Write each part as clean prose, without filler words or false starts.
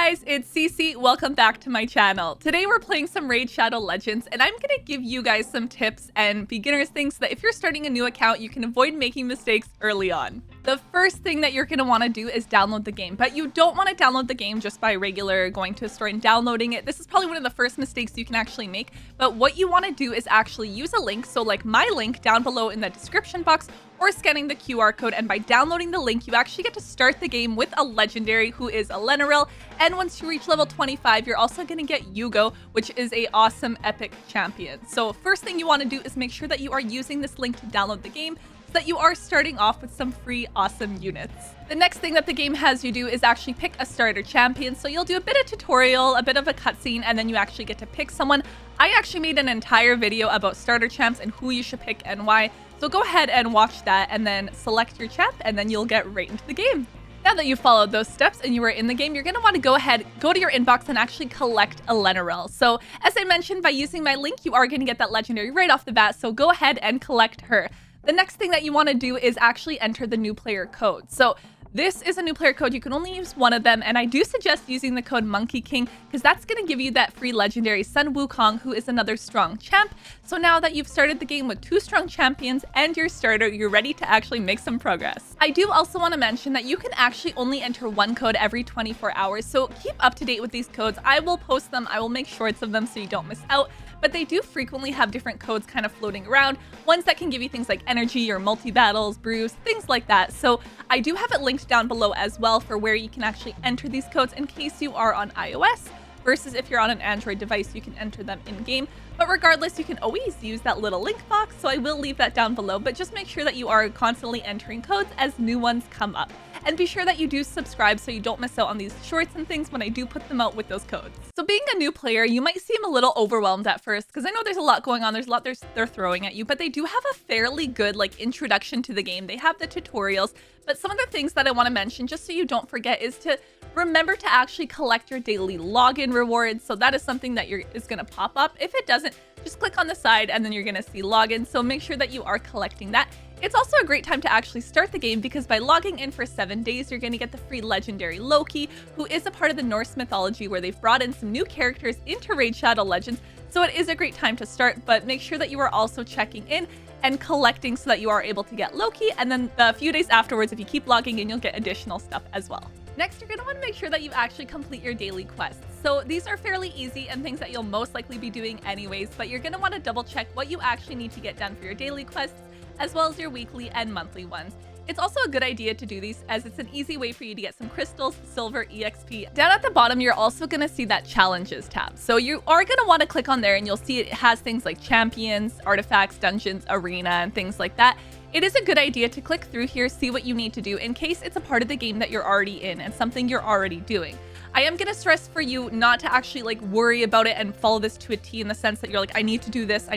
guys, it's Cece. Welcome back to my channel. Today we're playing some Raid Shadow Legends, and I'm gonna give you guys some tips and beginner's things so that if you're starting a new account, you can avoid making mistakes early on. The first thing that you're gonna wanna do is download the game, but you don't wanna download the game just by regular going to a store and downloading it. This is probably one of the first mistakes you can actually make, but what you wanna do is actually use a link, so like my link down below in the description box, or scanning the QR code, and by downloading the link, you actually get to start the game with a legendary who is Elenaril, and once you reach level 25, you're also gonna get Uugo, which is a awesome epic champion. So first thing you wanna do is make sure that you are using this link to download the game, that you are starting off with some free awesome units. The next thing that the game has you do is actually pick a starter champion. So you'll do a bit of tutorial, a bit of a cutscene, and then you actually get to pick someone. I actually made an entire video about starter champs and who you should pick and why. So go ahead and watch that and then select your champ, and then you'll get right into the game. Now that you've followed those steps and you are in the game, you're going to want to go ahead, go to your inbox and actually collect Elenaril. So as I mentioned, by using my link, you are going to get that legendary right off the bat. So go ahead and collect her. The next thing that you want to do is actually enter the new player code. So this is a new player code. You can only use one of them, and I do suggest using the code Monkey King because that's going to give you that free legendary Sun Wukong, who is another strong champ. So now that you've started the game with 2 strong champions and your starter, you're ready to actually make some progress. I do also want to mention that you can actually only enter one code every 24 hours, so keep up to date with these codes. I will post them, I will make shorts of them so you don't miss out. But they do frequently have different codes kind of floating around, ones that can give you things like energy or multi-battles, brews, things like that. So I do have it linked down below as well for where you can actually enter these codes in case you are on iOS, versus if you're on an Android device, you can enter them in-game. But regardless, you can always use that little link box, so I will leave that down below, but just make sure that you are constantly entering codes as new ones come up. And be sure that you do subscribe so you don't miss out on these shorts and things when I do put them out with those codes. So being a new player, you might seem a little overwhelmed at first, because I know there's a lot going on, there's a lot they're throwing at you, but they do have a fairly good like introduction to the game. They have the tutorials, but some of the things that I want to mention, just so you don't forget, is to remember to actually collect your daily login rewards. So that is something that is going to pop up. If it doesn't, just click on the side and then you're going to see login. So make sure that you are collecting that. It's also a great time to actually start the game because by logging in for 7 days, you're going to get the free legendary Loki, who is a part of the Norse mythology where they've brought in some new characters into Raid Shadow Legends. So it is a great time to start, but make sure that you are also checking in and collecting so that you are able to get Loki. And then a few days afterwards, if you keep logging in, you'll get additional stuff as well. Next, you're going to want to make sure that you actually complete your daily quests. So these are fairly easy and things that you'll most likely be doing anyways, but you're going to want to double check what you actually need to get done for your daily quests, as well as your weekly and monthly ones. It's also a good idea to do these as it's an easy way for you to get some crystals, silver, EXP. Down at the bottom, you're also going to see that challenges tab. So you are going to want to click on there and you'll see it has things like champions, artifacts, dungeons, arena, and things like that. It is a good idea to click through here, see what you need to do in case it's a part of the game that you're already in and something you're already doing. I am going to stress for you not to actually like worry about it and follow this to a T in the sense that you're like, I need to do this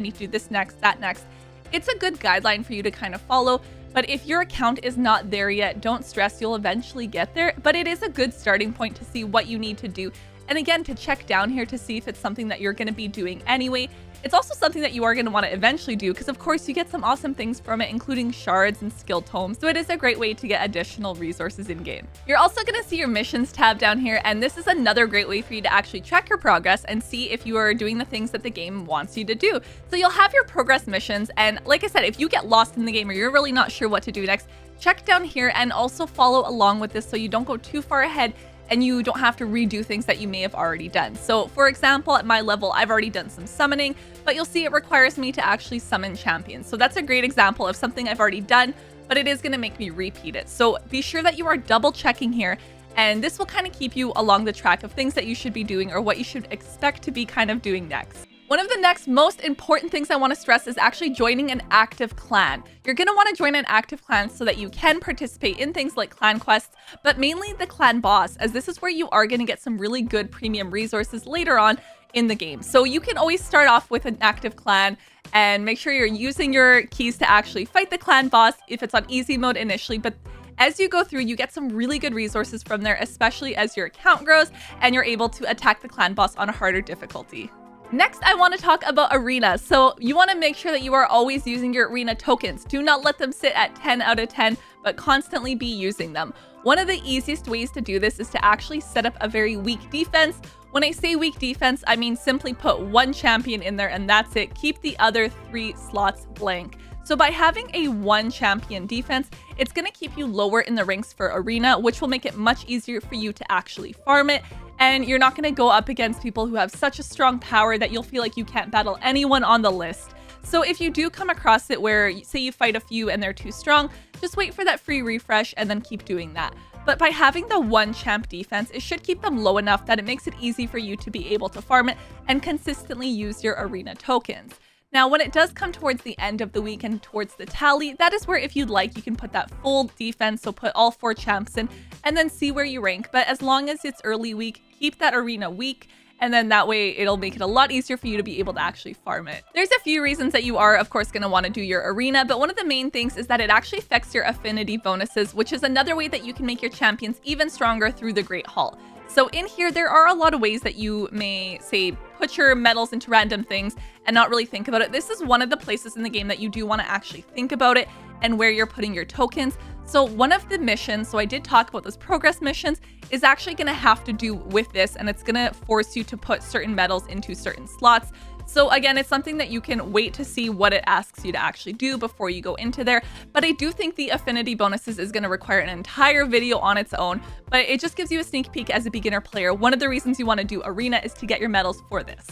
next, that next. It's a good guideline for you to kind of follow, but if your account is not there yet, don't stress, you'll eventually get there, but it is a good starting point to see what you need to do. And again, to check down here to see if it's something that you're going to be doing anyway. It's also something that you are going to want to eventually do because of course you get some awesome things from it, including shards and skill tomes. So it is a great way to get additional resources in game. You're also going to see your missions tab down here, and this is another great way for you to actually track your progress and see if you are doing the things that the game wants you to do. So you'll have your progress missions, and like I said, if you get lost in the game or you're really not sure what to do next, check down here and also follow along with this so you don't go too far ahead and you don't have to redo things that you may have already done. So for example, at my level, I've already done some summoning, but you'll see it requires me to actually summon champions. So that's a great example of something I've already done, but it is going to make me repeat it. So be sure that you are double checking here, and this will kind of keep you along the track of things that you should be doing or what you should expect to be kind of doing next. One of the next most important things I want to stress is actually joining an active clan. You're going to want to join an active clan so that you can participate in things like clan quests, but mainly the clan boss, as this is where you are going to get some really good premium resources later on in the game. So you can always start off with an active clan and make sure you're using your keys to actually fight the clan boss if it's on easy mode initially, but as you go through, you get some really good resources from there, especially as your account grows and you're able to attack the clan boss on a harder difficulty. Next, I want to talk about arenas. So you want to make sure that you are always using your arena tokens. Do not let them sit at 10 out of 10, but constantly be using them. One of the easiest ways to do this is to actually set up a very weak defense. When I say weak defense, I mean simply put one champion in there and that's it. Keep the other 3 slots blank. So by having a 1 champion defense, it's going to keep you lower in the ranks for arena, which will make it much easier for you to actually farm it. And you're not going to go up against people who have such a strong power that you'll feel like you can't battle anyone on the list. So if you do come across it where, say you fight a few and they're too strong, just wait for that free refresh and then keep doing that. But by having the 1 champ defense, it should keep them low enough that it makes it easy for you to be able to farm it and consistently use your arena tokens. Now, when it does come towards the end of the week and towards the tally, that is where if you'd like, you can put that full defense, so put all 4 champs in and then see where you rank. But as long as it's early week, keep that arena weak, and then that way it'll make it a lot easier for you to be able to actually farm it. There's a few reasons that you are, of course, going to want to do your arena, but one of the main things is that it actually affects your affinity bonuses, which is another way that you can make your champions even stronger through the Great Hall. So in here, there are a lot of ways that you may, say, put your medals into random things and not really think about it. This is one of the places in the game that you do want to actually think about it and where you're putting your tokens. So one of the missions, so I did talk about those progress missions, is actually going to have to do with this, and it's going to force you to put certain medals into certain slots. So again, it's something that you can wait to see what it asks you to actually do before you go into there. But I do think the affinity bonuses is going to require an entire video on its own, but it just gives you a sneak peek as a beginner player. One of the reasons you want to do arena is to get your medals for this.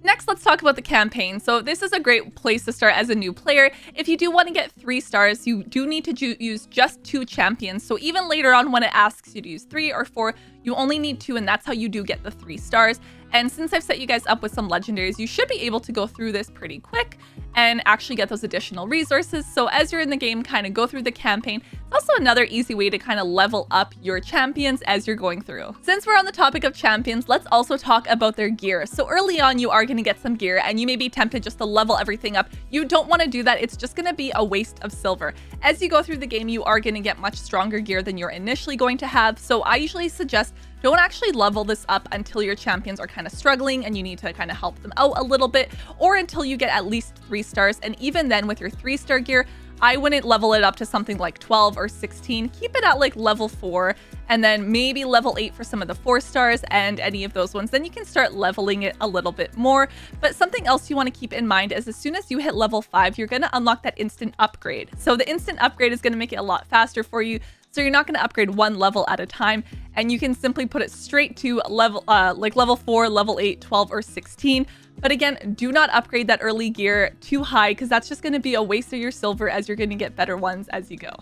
Next, let's talk about the campaign. So this is a great place to start as a new player. If you do want to get 3 stars, you do need to use just 2 champions. So even later on when it asks you to use 3 or 4, you only need 2, and that's how you do get the 3 stars. And since I've set you guys up with some legendaries, you should be able to go through this pretty quick and actually get those additional resources. So as you're in the game, kind of go through the campaign. It's also another easy way to kind of level up your champions as you're going through. Since we're on the topic of champions, let's also talk about their gear. So early on, you are going to get some gear and you may be tempted just to level everything up. You don't want to do that. It's just going to be a waste of silver. As you go through the game, you are going to get much stronger gear than you're initially going to have. So I usually suggest don't actually level this up until your champions are kind of struggling and you need to kind of help them out a little bit, or until you get at least 3 stars. And even then, with your 3-star gear, I wouldn't level it up to something like 12 or 16. Keep it at like level 4 and then maybe level 8 for some of the 4 stars and any of those ones. Then you can start leveling it a little bit more. But something else you want to keep in mind is as soon as you hit level 5, you're going to unlock that instant upgrade. So the instant upgrade is going to make it a lot faster for you. So you're not going to upgrade 1 level at a time, and you can simply put it straight to level level 4, level 8, 12, or 16. But again, do not upgrade that early gear too high, because that's just going to be a waste of your silver as you're going to get better ones as you go.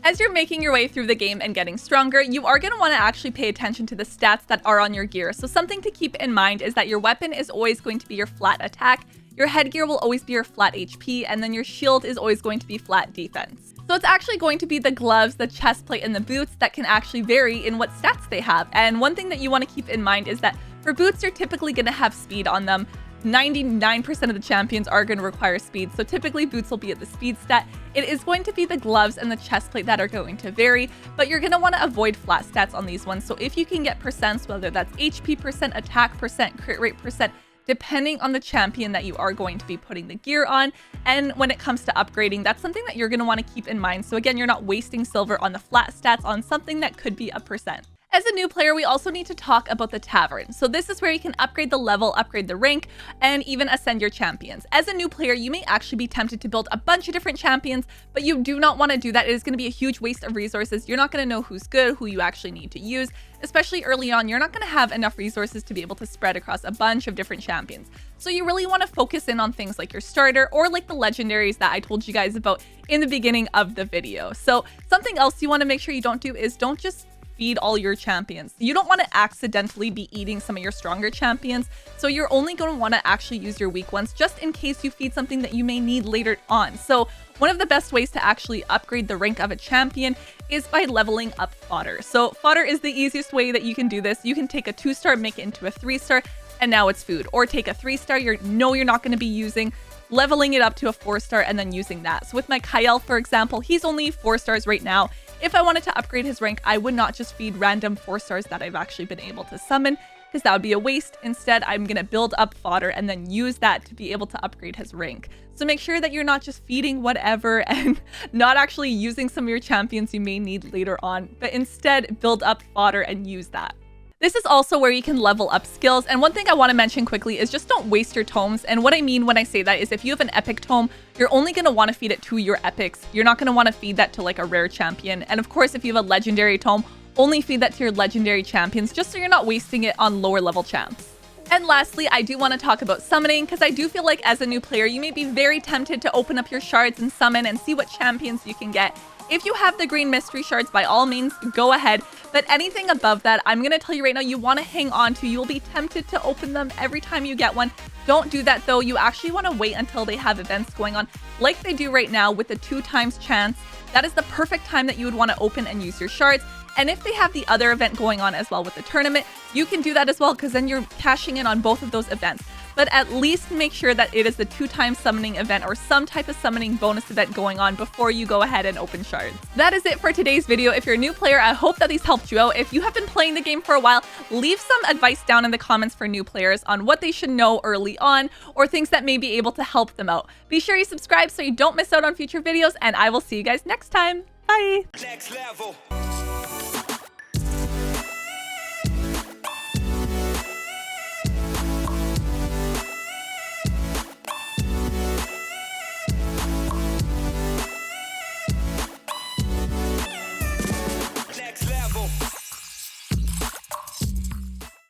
As you're making your way through the game and getting stronger, you are going to want to actually pay attention to the stats that are on your gear. So something to keep in mind is that your weapon is always going to be your flat attack, your headgear will always be your flat HP, and then your shield is always going to be flat defense. So it's actually going to be the gloves, the chest plate, and the boots that can actually vary in what stats they have. And one thing that you want to keep in mind is that for boots, you're typically going to have speed on them. 99% of the champions are going to require speed, so typically boots will be at the speed stat. It is going to be the gloves and the chest plate that are going to vary, but you're going to want to avoid flat stats on these ones. So if you can get percents, whether that's HP percent, attack percent, crit rate percent, depending on the champion that you are going to be putting the gear on. And when it comes to upgrading, that's something that you're going to want to keep in mind. So again, you're not wasting silver on the flat stats on something that could be a percent. As a new player, we also need to talk about the Tavern. So this is where you can upgrade the level, upgrade the rank, and even ascend your champions. As a new player, you may actually be tempted to build a bunch of different champions, but you do not want to do that. It is going to be a huge waste of resources. You're not going to know who's good, who you actually need to use. Especially early on, you're not going to have enough resources to be able to spread across a bunch of different champions. So you really want to focus in on things like your starter or like the legendaries that I told you guys about in the beginning of the video. So something else you want to make sure you don't do is don't just feed all your champions. You don't want to accidentally be eating some of your stronger champions, so you're only going to want to actually use your weak ones just in case you feed something that you may need later on. So one of the best ways to actually upgrade the rank of a champion is by leveling up fodder. So fodder is the easiest way that you can do this. You can take a 2-star, make it into a 3-star, and now it's food. Or take a 3-star you're not going to be using, leveling it up to a 4-star, and then using that. So with my Kyle, for example, he's only 4 stars right now. If I wanted to upgrade his rank, I would not just feed random 4 stars that I've actually been able to summon. because that would be a waste. Instead, I'm going to build up fodder and then use that to be able to upgrade his rank. So make sure that you're not just feeding whatever and not actually using some of your champions you may need later on, but instead build up fodder and use that. This is also where you can level up skills, and one thing I want to mention quickly is just don't waste your tomes. And what I mean when I say that is if you have an epic tome, you're only going to want to feed it to your epics. You're not going to want to feed that to like a rare champion. And of course, if you have a legendary tome, only feed that to your legendary champions, just so you're not wasting it on lower level champs. And lastly, I do want to talk about summoning, because I do feel like as a new player, you may be very tempted to open up your shards and summon and see what champions you can get. If you have the green mystery shards, by all means, go ahead. But anything above that, I'm going to tell you right now, you want to hang on to. You'll be tempted to open them every time you get one. Don't do that though. You actually want to wait until they have events going on like they do right now with the 2x chance. That is the perfect time that you would want to open and use your shards. And if they have the other event going on as well with the tournament, you can do that as well, because then you're cashing in on both of those events. But at least make sure that it is the 2x summoning event or some type of summoning bonus event going on before you go ahead and open shards. That is it for today's video. If you're a new player, I hope that these helped you out. If you have been playing the game for a while, leave some advice down in the comments for new players on what they should know early on or things that may be able to help them out. Be sure you subscribe so you don't miss out on future videos, and I will see you guys next time. Bye! Next level.